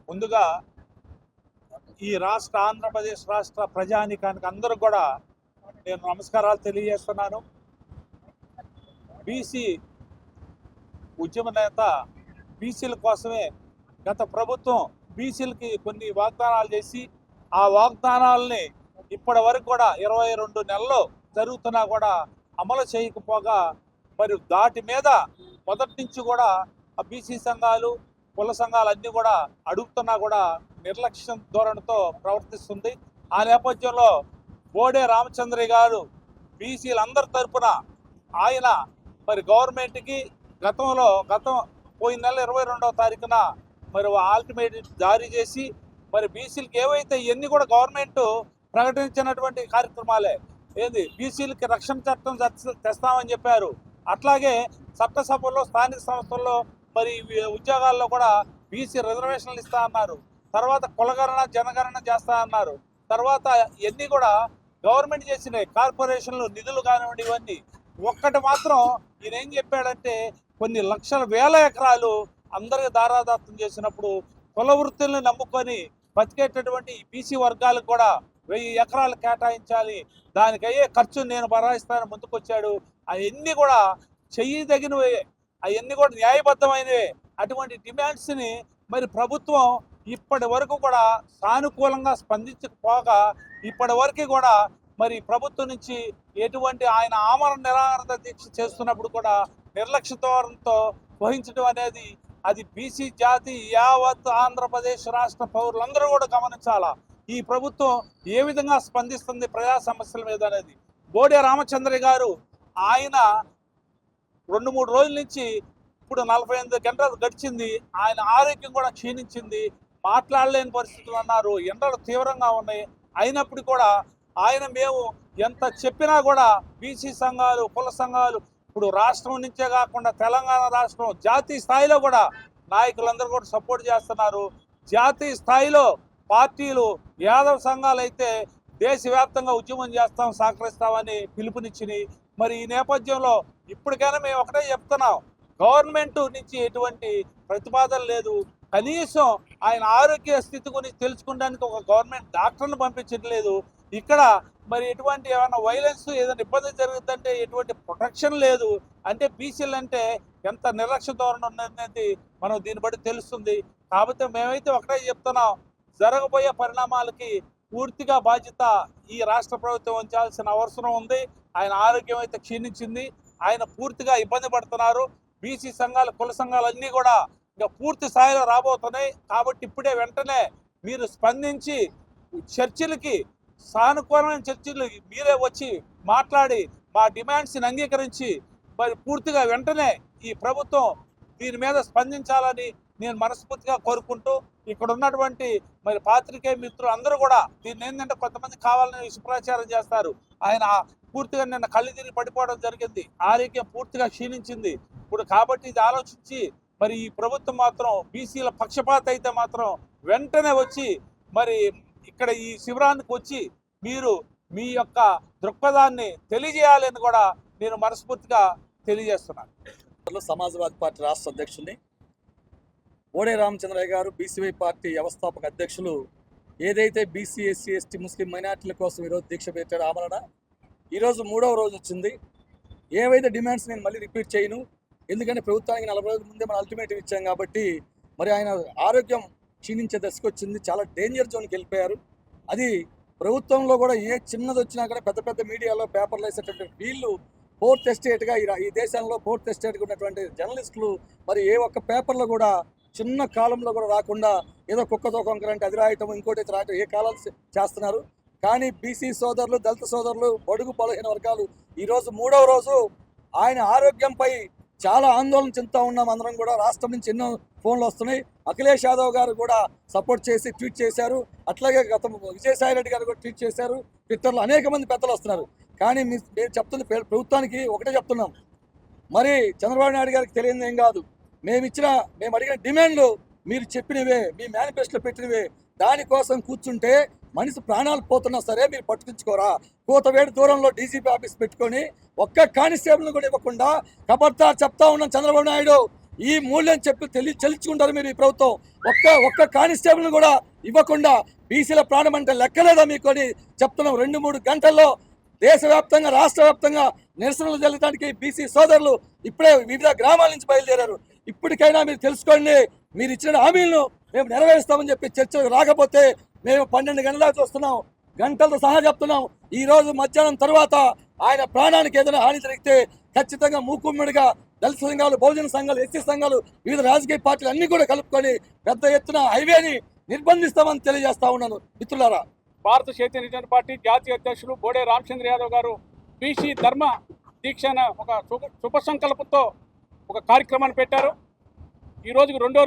ముందుగా ఈ ఆంధ్రప్రదేశ్ రాష్ట్ర ప్రజానీకానికి అందరూ కూడా నేను నమస్కారాలు తెలియజేస్తున్నాను. బీసీ ఉద్యమ నేత బీసీల కోసమే గత ప్రభుత్వం బీసీలకి కొన్ని వాగ్దానాలు చేసి ఆ వాగ్దానాలని ఇప్పటి వరకు కూడా 22 నెలలు జరుగుతున్నా కూడా అమలు చేయకపోగా మరి దాటి మీద మొదటి నుంచి కూడా ఆ బీసీ సంఘాలు కుల సంఘాలు అన్నీ కూడా అడుగుతున్నా కూడా నిర్లక్ష్యం ధోరణితో ప్రవర్తిస్తుంది. ఆ నేపథ్యంలో బోడే రామచంద్రయ్య గారు బీసీలందరి తరపున ఆయన మరి గవర్నమెంట్కి గతం పోయిన నెల 22వ తారీఖున మరి ఆల్టిమేట్ జారీ చేసి మరి బీసీలకి ఏవైతే ఇవన్నీ కూడా గవర్నమెంట్ ప్రకటించినటువంటి కార్యక్రమాలే. ఏంది బీసీలకి రక్షణ చట్టం తెస్తామని చెప్పారు. అట్లాగే చట్టసభల్లో స్థానిక సంస్థల్లో మరి ఉద్యోగాల్లో కూడా బీసీ రిజర్వేషన్లు ఇస్తా అన్నారు. తర్వాత కులగణన జనగణన చేస్తా అన్నారు. తర్వాత ఇవన్నీ కూడా గవర్నమెంట్ చేసినాయి. కార్పొరేషన్లు నిధులు కానివ్వండి, ఇవన్నీ. ఒక్కటి మాత్రం ఈయన ఏం చెప్పాడంటే కొన్ని లక్షల వేల ఎకరాలు అందరికి దారాదత్తం చేసినప్పుడు కుల వృత్తుల్ని నమ్ముకొని బతికేటటువంటి బీసీ వర్గాలకు కూడా 1000 ఎకరాలు కేటాయించాలి, దానికి అయ్యే ఖర్చు నేను భరాయిస్తానని ముందుకొచ్చాడు. అవన్నీ కూడా చెయ్యదగినవే, అవన్నీ కూడా న్యాయబద్ధమైనవే. అటువంటి డిమాండ్స్ని మరి ప్రభుత్వం ఇప్పటి వరకు కూడా సానుకూలంగా స్పందించకపోగా ఇప్పటి వరకు కూడా మరి ప్రభుత్వం నుంచి ఎటువంటి ఆయన ఆమరణ నిరాహార దీక్ష చేస్తున్నప్పుడు కూడా నిర్లక్ష్యతో వహించడం అనేది అది బీసీ జాతి యావత్ ఆంధ్రప్రదేశ్ రాష్ట్ర పౌరులందరూ కూడా గమనించాలా. ఈ ప్రభుత్వం ఏ విధంగా స్పందిస్తుంది ప్రజా సమస్యల మీద అనేది. బోడే రామచంద్రయ్య గారు ఆయన 2-3 రోజుల నుంచి ఇప్పుడు 48 గంటలు గడిచింది, ఆయన ఆరోగ్యం కూడా క్షీణించింది, మాట్లాడలేని పరిస్థితులు అన్నారు. ఎండలు తీవ్రంగా ఉన్నాయి. అయినప్పుడు కూడా ఆయన మేము ఎంత చెప్పినా కూడా బీసీ సంఘాలు కుల సంఘాలు ఇప్పుడు రాష్ట్రం నుంచే కాకుండా తెలంగాణ రాష్ట్రం జాతీయ స్థాయిలో కూడా నాయకులందరూ కూడా సపోర్ట్ చేస్తున్నారు. జాతీయ స్థాయిలో పార్టీలు యాదవ సంఘాలు అయితే దేశవ్యాప్తంగా ఉద్యమం చేస్తాం, సహకరిస్తామని పిలుపునిచ్చినాయి. మరి ఈ నేపథ్యంలో ఇప్పటికైనా మేము ఒకటే చెప్తున్నాం, గవర్నమెంట్ నుంచి ఎటువంటి ప్రతిపాదన లేదు. కనీసం ఆయన ఆరోగ్య స్థితి గురించి తెలుసుకోవడానికి ఒక గవర్నమెంట్ డాక్టర్ను పంపించట్లేదు. ఇక్కడ మరి ఎటువంటి ఏమైనా వైలెన్స్ ఏదైనా ఇబ్బంది జరుగుతుందంటే ఎటువంటి ప్రొటెక్షన్ లేదు. అంటే బీసీలు అంటే ఎంత నిర్లక్ష్య ధోరణి ఉన్నది మనం దీన్ని బట్టి తెలుస్తుంది. కాబట్టి మేమైతే ఒకటే చెప్తున్నాం, జరగబోయే పరిణామాలకి పూర్తిగా బాధ్యత ఈ రాష్ట్ర ప్రభుత్వం ఉంచాల్సిన అవసరం ఉంది. ఆయన ఆరోగ్యం అయితే క్షీణించింది, ఆయన పూర్తిగా ఇబ్బంది పడుతున్నారు. బీసీ సంఘాలు కుల సంఘాలు అన్నీ కూడా ఇంకా పూర్తి స్థాయిలో రాబోతున్నాయి. కాబట్టి ఇప్పుడే వెంటనే మీరు స్పందించి చర్చలకి సానుకూలమైన చర్చలు మీరే వచ్చి మాట్లాడి మా డిమాండ్స్ని అంగీకరించి మరి పూర్తిగా వెంటనే ఈ ప్రభుత్వం దీని మీద స్పందించాలని నేను మనస్ఫూర్తిగా కోరుకుంటూ, ఇక్కడ ఉన్నటువంటి మరి పాత్రికేయ మిత్రులు అందరూ కూడా దీన్ని ఏంటంటే కొంతమంది కావాలని విషప్రచారం చేస్తారు. ఆయన పూర్తిగా నిన్న కళ్ళు తిరిగి పడిపోవడం జరిగింది, ఆరోగ్యం పూర్తిగా క్షీణించింది. ఇప్పుడు కాబట్టి ఇది ఆలోచించి మరి ఈ ప్రభుత్వం మాత్రం బీసీల పక్షపాత అయితే మాత్రం వెంటనే వచ్చి మరి ఇక్కడ ఈ శిబిరానికి వచ్చి మీరు మీ యొక్క దృక్పథాన్ని తెలియజేయాలని కూడా నేను మనస్ఫూర్తిగా తెలియజేస్తున్నాను. సమాజ్వాదీ పార్టీ రాష్ట్ర అధ్యక్షుడిని బోడే రామచంద్రయ్య గారు, బీసీవై పార్టీ వ్యవస్థాపక అధ్యక్షులు, ఏదైతే బీసీ ఎస్సీ ఎస్టీ ముస్లిం మైనార్టీల కోసం ఈరోజు దీక్ష పెట్టాడు ఆమరణ, ఈరోజు 3వ రోజు వచ్చింది. ఏవైతే డిమాండ్స్ నేను మళ్ళీ రిపీట్ చేయను, ఎందుకంటే ప్రభుత్వానికి 40 రోజుల ముందే మనం అల్టిమేటివ్ ఇచ్చాం కాబట్టి మరి ఆయన ఆరోగ్యం క్షీణించే దశకు వచ్చింది, చాలా డేంజర్ జోన్కి వెళ్ళిపోయారు. అది ప్రభుత్వంలో కూడా ఏ చిన్నది వచ్చినా కూడా పెద్ద పెద్ద మీడియాలో పేపర్లు వేసేటువంటి వీళ్ళు 4th ఎస్టేట్గా ఈ దేశంలో 4th ఎస్టేట్గా ఉన్నటువంటి జర్నలిస్టులు మరి ఏ ఒక్క పేపర్లో కూడా చిన్న కాలంలో కూడా రాకుండా ఏదో కుక్కతో కొంకరంటే అది రాయటం ఇంకోటి రాయటం ఏ కాలాలు చేస్తున్నారు. కానీ బీసీ సోదరులు, దళిత సోదరులు, బడుగు బలహీన వర్గాలు ఈరోజు 3వ రోజు ఆయన ఆరోగ్యంపై చాలా ఆందోళన చెందుతూ ఉన్నాం. అందరం కూడా రాష్ట్రం నుంచి ఎన్నో ఫోన్లు వస్తున్నాయి. అఖిలేష్ యాదవ్ గారు కూడా సపోర్ట్ చేసి ట్వీట్ చేశారు. అట్లాగే విజయసాయి రెడ్డి గారు కూడా ట్వీట్ చేశారు. ట్విట్టర్లో అనేక మంది పెద్దలు వస్తున్నారు. కానీ మేము చెప్తుంది ప్రభుత్వానికి ఒకటే చెప్తున్నాం, మరి చంద్రబాబు నాయుడు గారికి తెలియదు ఏం కాదు, మేము అడిగిన డిమాండ్లు మీరు చెప్పినవే, మీ మేనిఫెస్టోలో పెట్టినవే. దానికోసం కూర్చుంటే మనిషి ప్రాణాలు పోతున్నా సరే మీరు పట్టుకుంచుకోరా? కూతవేడి దూరంలో డీజీపీ ఆఫీస్ పెట్టుకొని ఒక్క కానిస్టేబుల్ని కూడా ఇవ్వకుండా ఖబర్దార్ చెప్తా ఉన్నాం చంద్రబాబు నాయుడు, ఈ మూల్యం చెప్పి చెల్లించుకుంటారు మీరు. ఈ ప్రభుత్వం ఒక్క కానిస్టేబుల్ కూడా ఇవ్వకుండా బీసీల ప్రాణం అంటే లెక్కలేదా మీకు అని చెప్తున్నాం. 2-3 గంటల్లో దేశవ్యాప్తంగా రాష్ట్ర వ్యాప్తంగా నిరసనలు జరగడానికి బీసీ సోదరులు ఇప్పుడే వివిధ గ్రామాల నుంచి బయలుదేరారు. ఇప్పటికైనా మీరు తెలుసుకోండి, మీరు ఇచ్చిన హామీలను మేము నెరవేరుస్తామని చెప్పి చర్చకు రాకపోతే మేము 12 గంటల చూస్తున్నాం, గంటలతో సహా చెప్తున్నాం. ఈ రోజు మధ్యాహ్నం తర్వాత ఆయన ప్రాణానికి ఏదైనా హాని జరిగితే ఖచ్చితంగా మూకుమ్మడిగా దళిత సంఘాలు, బహుజన సంఘాలు, ఎస్సీ సంఘాలు, వివిధ రాజకీయ పార్టీలు అన్ని కూడా కలుపుకొని పెద్ద ఎత్తున హైవేని నిర్బంధిస్తామని తెలియజేస్తా ఉన్నాను. మిత్రులారా, భారత చైతన్య పార్టీ జాతీయ అధ్యక్షులు బోడే రామచంద్ర యాదవ్ గారు బీసీ ధర్మ దీక్ష అనే ఒక శుభ సంకల్పంతో ఒక కార్యక్రమాన్ని పెట్టారు. ఈ రోజుకి మూడో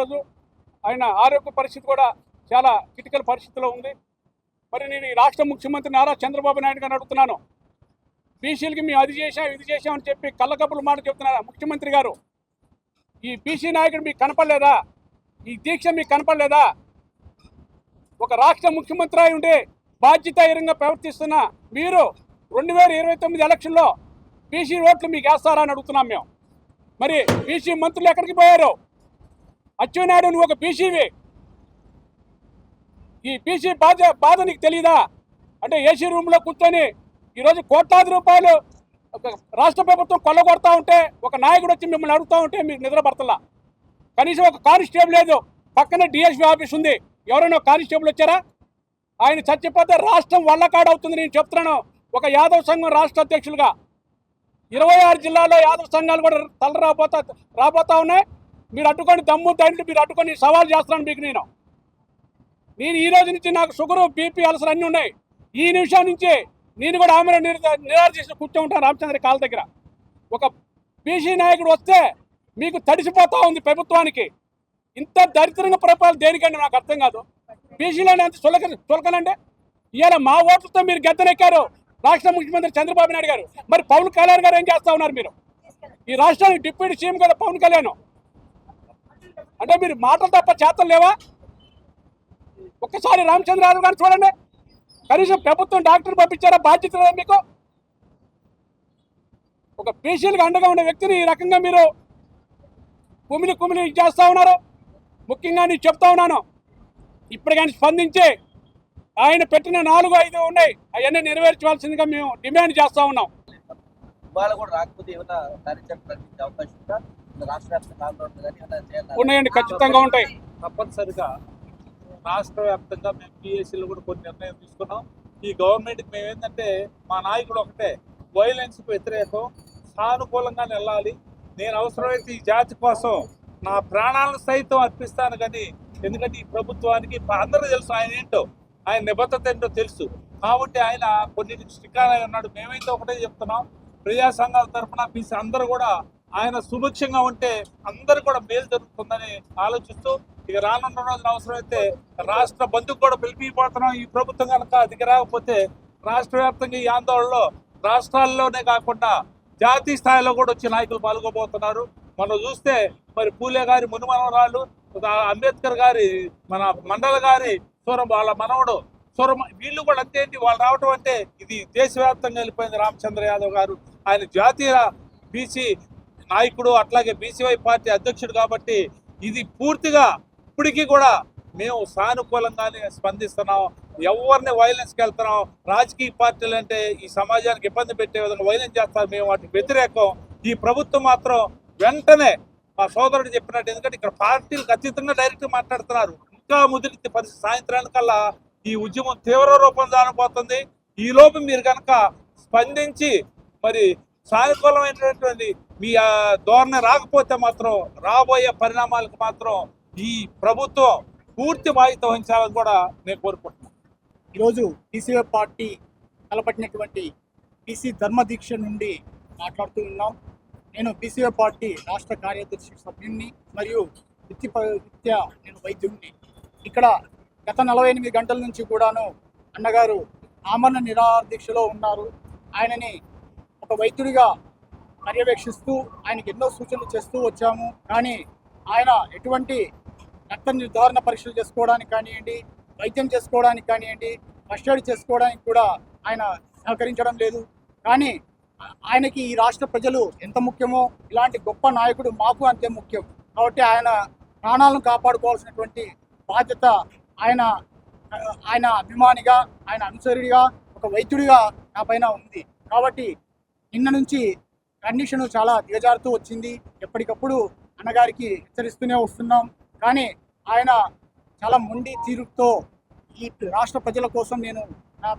రోజు ఆయన ఆరోగ్య పరిస్థితి కూడా చాలా క్రిటికల్ పరిస్థితిలో ఉంది. మరి నేను ఈ రాష్ట్ర ముఖ్యమంత్రి నారా చంద్రబాబు నాయుడు గారిని అడుగుతున్నాను, బీసీలకి మేము అది చేశాం ఇది చేశామని చెప్పి కళ్ళకప్పుల మాట చెప్తున్నారా ముఖ్యమంత్రి గారు? ఈ బీసీ నాయకుడు మీకు కనపడలేదా? ఈ దీక్ష మీకు కనపడలేదా? ఒక రాష్ట్ర ముఖ్యమంత్రి అయి ఉంటే బాధ్యతాయుతంగా ప్రవర్తిస్తున్న మీరు 2029 ఎలక్షన్లో బీసీ ఓట్లు మీకు వేస్తారా అని అడుగుతున్నాం మేము. మరి బీసీ మంత్రులు ఎక్కడికి పోయారు? అచ్చెన్నాయుడు నువ్వు ఒక బీసీవి, ఈ బీసీ బాధ నీకు తెలియదా? అంటే ఏసీ రూమ్లో కూర్చొని ఈరోజు కోట్లాది రూపాయలు రాష్ట్ర ప్రభుత్వం కొల్లగొడతా ఉంటే ఒక నాయకుడు వచ్చి మిమ్మల్ని అడుగుతూ ఉంటే మీకు నిద్ర పడతలా. కనీసం ఒక కానిస్టేబుల్ లేదు, పక్కన డిఎస్పీ ఆఫీస్ ఉంది, ఎవరైనా కానిస్టేబుల్ వచ్చారా? ఆయన చచ్చిపోతే రాష్ట్రం వల్లకాడవుతుంది. నేను చెప్తున్నాను, ఒక యాదవ్ సంఘం రాష్ట్ర అధ్యక్షులుగా 26 జిల్లాల్లో యాదవ్ సంఘాలు కూడా రాబోతా ఉన్నాయి. మీరు అడ్డుకొని దమ్ము తండ్రి మీరు అడ్డుకొని సవాల్ చేస్తున్నాను మీకు. నేను ఈ రోజు నుంచి నాకు షుగరు, బీపీ, అల్సర్ అన్నీ ఉన్నాయి. ఈ నిమిషం నుంచి నేను కూడా ఆమె నిరాశ చేసి కూర్చోంటాను రామచంద్ర కాళ్ళ దగ్గర. ఒక బీసీ నాయకుడు వస్తే మీకు తడిసిపోతా ఉంది ప్రభుత్వానికి. ఇంత దరిద్రంగా పరిపాలన దేనికండి నాకు అర్థం కాదు. బీసీలోనే అంత చులకనంటే ఇవాళ మా ఓట్లతో మీరు గద్దెనెక్కారు రాష్ట్ర ముఖ్యమంత్రి చంద్రబాబు నాయుడు గారు. మరి పవన్ కళ్యాణ్ గారు ఏం చేస్తా ఉన్నారు? మీరు ఈ రాష్ట్రానికి డిప్యూటీ సీఎం కదా పవన్ కళ్యాణ్. అంటే మీరు మాటలు తప్ప చేతలు లేవా? ఒక్కసారి రామచంద్ర యాదవ్ గారిని చూడండి, కనీసం ప్రభుత్వం డాక్టర్ పంపించారా? బాధ్యత లేదా మీకు? ఒక బీసీలకు అండగా ఉన్న వ్యక్తిని ఈ రకంగా మీరు కుమిలి చేస్తా ఉన్నారు. ముఖ్యంగా నేను చెప్తా ఉన్నాను, ఇప్పుడు కానీ స్పందించి ఆయన పెట్టిన 4-5 ఉన్నాయి, అవన్నీ నెరవేర్చవలసిందిగా మేము డిమాండ్ చేస్తా ఉన్నాం. ఇవాళ కూడా రాకపోతే ఏమైనా కార్యాచరణ ప్రకటించే అవకాశం ఉందా? రాష్ట్ర వ్యాప్తంగా ఆందోళన కానీ ఏమైనా చేయాలి? ఉన్నాయండి, ఖచ్చితంగా ఉంటాయి. తప్పనిసరిగా రాష్ట్ర వ్యాప్తంగా మేము పిఎస్సీలో కూడా కొన్ని నిర్ణయం తీసుకున్నాం. ఈ గవర్నమెంట్కి మేము ఏంటంటే మా నాయకుడు ఒకటే, వైలెన్స్కి వ్యతిరేకం, సానుకూలంగానే వెళ్ళాలి. నేను అవసరమైతే ఈ జాతి కోసం నా ప్రాణాలను సైతం అర్పిస్తాను. కానీ ఎందుకంటే ఈ ప్రభుత్వానికి అందరూ తెలుసు ఆయన ఏంటో, ఆయన నిబద్ధత ఏంటో తెలుసు. కాబట్టి ఆయన కొన్నిటికి శ్రీకారం అయి ఉన్నాడు. మేమైతే ఒకటే చెప్తున్నాం, ప్రజా సంఘాల తరఫున బీసీ అందరూ కూడా ఆయన సుభిక్షంగా ఉంటే అందరూ కూడా మేలు జరుగుతుందని ఆలోచిస్తూ ఇక రానున్న రోజున అవసరమైతే రాష్ట్ర బంధుకు కూడా పిలిపిపోతున్నాం. ఈ ప్రభుత్వం కనుక అదికి రాకపోతే రాష్ట్ర వ్యాప్తంగా ఈ ఆందోళనలో రాష్ట్రాల్లోనే కాకుండా జాతీయ స్థాయిలో కూడా వచ్చి నాయకులు పాల్గొబోతున్నారు. మనం చూస్తే మరి పూలే గారి మునిమనవరాళ్ళు, అంబేద్కర్ గారి మన మండల గారి వాళ్ళ మనవడు వీళ్ళు కూడా అంతే. వాళ్ళు రావటం అంటే ఇది దేశవ్యాప్తంగా వెళ్ళిపోయింది. రామచంద్ర యాదవ్ గారు ఆయన జాతీయ బీసీ నాయకుడు, అట్లాగే బీసీవై పార్టీ అధ్యక్షుడు. కాబట్టి ఇది పూర్తిగా ఇప్పటికీ కూడా మేము సానుకూలంగానే స్పందిస్తున్నాం. ఎవరిని వైలెన్స్కి వెళ్తున్నాం, రాజకీయ పార్టీలు అంటే ఈ సమాజానికి ఇబ్బంది పెట్టే విధంగా వైలెన్స్ చేస్తారు, మేము వాటికి వ్యతిరేకం. ఈ ప్రభుత్వం మాత్రం వెంటనే మా సోదరుడు చెప్పినట్టు, ఎందుకంటే ఇక్కడ పార్టీలకు అతీతంగా డైరెక్ట్ మాట్లాడుతున్నారు, ఇంకా ముదిరితే పరిస్థితి సాయంత్రానికల్లా ఈ ఉద్యమం తీవ్ర రూపం దానిపోతుంది. ఈ లోపు మీరు కనుక స్పందించి మరి సానుకూలమైనటువంటి మీ ధోరణి రాకపోతే మాత్రం రాబోయే పరిణామాలకు మాత్రం ఈ ప్రభుత్వం పూర్తి బాధ్యత వహించాలని కూడా నేను కోరుకుంటున్నాను. ఈరోజు బీసీవై పార్టీ తలపట్టినటువంటి బీసీ ధర్మదీక్ష నుండి మాట్లాడుతూ ఉన్నాం. నేను బీసీవై పార్టీ రాష్ట్ర కార్యదర్శి సభ్యుడిని మరియు వృత్తిరీత్యా నేను వైద్యుడిని. ఇక్కడ గత 48 గంటల నుంచి కూడాను అన్నగారు ఆమరణ నిరాహార దీక్షలో ఉన్నారు. ఆయనని ఒక వైద్యుడిగా పర్యవేక్షిస్తూ ఆయనకి ఎన్నో సూచనలు చేస్తూ వచ్చాము. కానీ ఆయన ఎటువంటి రక్త నిర్ధారణ పరీక్షలు చేసుకోవడానికి కానివ్వండి, వైద్యం చేసుకోవడానికి కానివ్వండి, ఫస్ట్ ఎయిడ్ చేసుకోవడానికి కూడా ఆయన సహకరించడం లేదు. కానీ ఆయనకి ఈ రాష్ట్ర ప్రజలు ఎంత ముఖ్యమో ఇలాంటి గొప్ప నాయకుడు మాకు అంతే ముఖ్యం. కాబట్టి ఆయన ప్రాణాలను కాపాడుకోవాల్సినటువంటి బాధ్యత ఆయన అభిమానిగా, ఆయన అనుచరుడిగా, ఒక వైద్యుడిగా నా పైన ఉంది. కాబట్టి నిన్న నుంచి కండిషన్ చాలా దిగజారుతూ వచ్చింది. ఎప్పటికప్పుడు అన్నగారికి హెచ్చరిస్తూనే వస్తున్నాం. కానీ ఆయన చాలా మొండి తీరుతో ఈ రాష్ట్ర ప్రజల కోసం నేను నా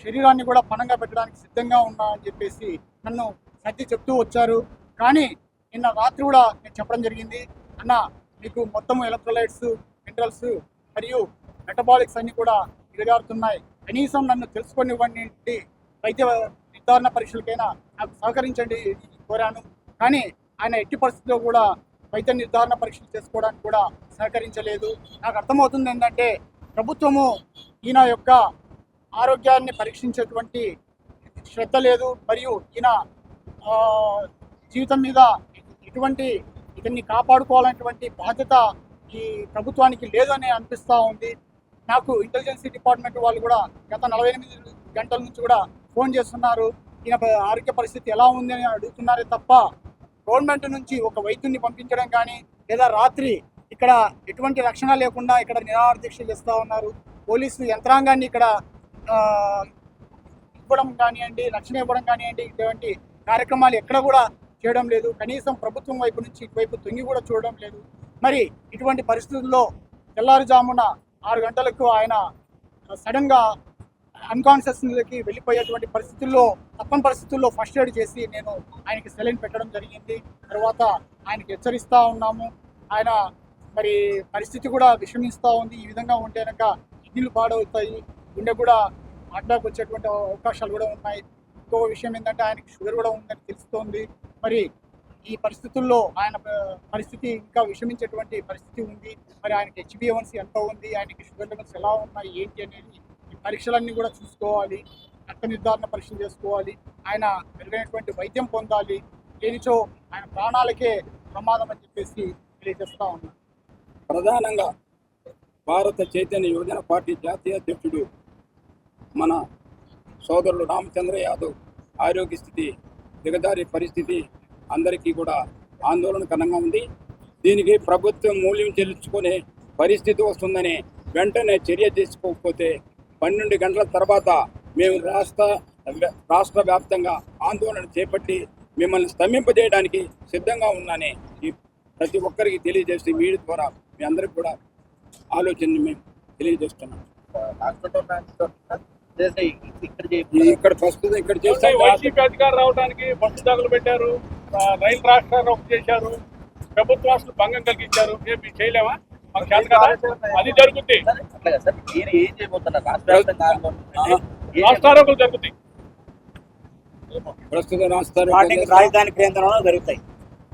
శరీరాన్ని కూడా పణంగా పెట్టడానికి సిద్ధంగా ఉన్నా అని చెప్పేసి నన్ను సర్ది చెప్తూ వచ్చారు. కానీ నిన్న రాత్రి కూడా నేను చెప్పడం జరిగింది, అన్న మీకు మొత్తం ఎలక్ట్రోలైట్స్, మినరల్స్ మరియు మెటబాలిక్స్ అన్ని కూడా దిగజారుతున్నాయి, కనీసం నన్ను తెలుసుకొనివ్వండి, వైద్య నిర్ధారణ పరీక్షలకైనా నాకు సహకరించండి కోరాను. కానీ ఆయన ఎట్టి పరిస్థితుల్లో కూడా వైద్య నిర్ధారణ పరీక్షలు చేసుకోవడానికి కూడా సహకరించలేదు. నాకు అర్థమవుతుంది ఏంటంటే ప్రభుత్వము ఈయన యొక్క ఆరోగ్యాన్ని పరీక్షించేటువంటి శ్రద్ధ లేదు, మరియు ఈయన జీవితం మీద ఇతన్ని కాపాడుకోవాలనేటువంటి బాధ్యత ఈ ప్రభుత్వానికి లేదని అనిపిస్తూ ఉంది. నాకు ఇంటెలిజెన్స్ డిపార్ట్మెంట్ వాళ్ళు కూడా గత 48 గంటల నుంచి కూడా ఫోన్ చేస్తున్నారు, ఈయన ఆరోగ్య పరిస్థితి ఎలా ఉంది అని అడుగుతున్నారే తప్ప గవర్నమెంట్ నుంచి ఒక వైద్యుని పంపించడం కానీ, లేదా రాత్రి ఇక్కడ ఎటువంటి రక్షణ లేకుండా ఇక్కడ నిరాహార దీక్ష చేస్తూ ఉన్నారు. పోలీసు యంత్రాంగాన్ని ఇక్కడ ఇవ్వడం కానివ్వండి, రక్షణ ఇవ్వడం కానివ్వండి, ఇటువంటి కార్యక్రమాలు ఎక్కడ కూడా చేయడం లేదు. కనీసం ప్రభుత్వం వైపు నుంచి ఇటువైపు తొంగి కూడా చూడడం లేదు. మరి ఇటువంటి పరిస్థితుల్లో తెల్లారుజామున 6 గంటలకు ఆయన సడన్గా అన్కాన్షియస్కి వెళ్ళిపోయేటువంటి పరిస్థితుల్లో, తప్పని పరిస్థితుల్లో ఫస్ట్ ఎయిడ్ చేసి నేను ఆయనకి సెలైన్ పెట్టడం జరిగింది. తర్వాత ఆయనకి హెచ్చరిస్తూ ఉన్నాము. ఆయన మరి పరిస్థితి కూడా విషమిస్తూ ఉంది. ఈ విధంగా ఉంటే కనుక కిడ్నీలు పాడవుతాయి, గుండె కూడా అడ్డాకు వచ్చేటువంటి అవకాశాలు కూడా ఉన్నాయి. ఇంకో విషయం ఏంటంటే ఆయనకి షుగర్ కూడా ఉందని తెలుస్తోంది. మరి ఈ పరిస్థితుల్లో ఆయన పరిస్థితి ఇంకా విషమించేటువంటి పరిస్థితి ఉంది. మరి ఆయనకి HbA1c ఎంత ఉంది, ఆయనకి షుగర్ లెవెల్స్ ఎలా ఉన్నాయి ఏంటి అనేది ఈ పరీక్షలన్నీ కూడా చూసుకోవాలి, రక్త నిర్ధారణ పరీక్షలు చేసుకోవాలి, ఆయన మెరుగైనటువంటి వైద్యం పొందాలి. లేనిచో ఆయన ప్రాణాలకే ప్రమాదం అని చెప్పేసి తెలియజేస్తా ఉన్నాను. ప్రధానంగా భారత చైతన్య యువజన పార్టీ జాతీయ అధ్యక్షుడు మన సోదరుడు రామచంద్ర యాదవ్ ఆరోగ్య స్థితి దిగజారి పరిస్థితి అందరికీ కూడా ఆందోళనకరంగా ఉంది. దీనికి ప్రభుత్వం మూల్యం చెల్లించుకునే పరిస్థితి వస్తుందని వెంటనే చర్య తీసుకోకపోతే 12 గంటల తర్వాత మేము రాష్ట్ర వ్యాప్తంగా ఆందోళన చేపట్టి మిమ్మల్ని స్తంభింపజేయడానికి సిద్ధంగా ఉన్నానని ఈ ప్రతి ఒక్కరికి తెలియజేసి మీడియా ద్వారా మీ అందరికి కూడా ఆలోచనని మేము తెలియజేస్తున్నాం. ఇక్కడ ప్రస్తుతం ఇక్కడ చేస్తే వైసీపీ అధికారం రావడానికి బస్సు దాఖలు పెట్టారు, రైలు రాష్ట్రాలు చేశారు, ప్రభుత్వ ఆస్తులు భంగం కలిగించారు. మేము చేయలేమా? మాకు చేత కదా, అది జరుగుతుంది. రాష్ట్రారోగ్యాలు జరుగుతాయి, ప్రస్తుతం రాష్ట్ర రాజధాని కేంద్రంలో జరుగుతాయి.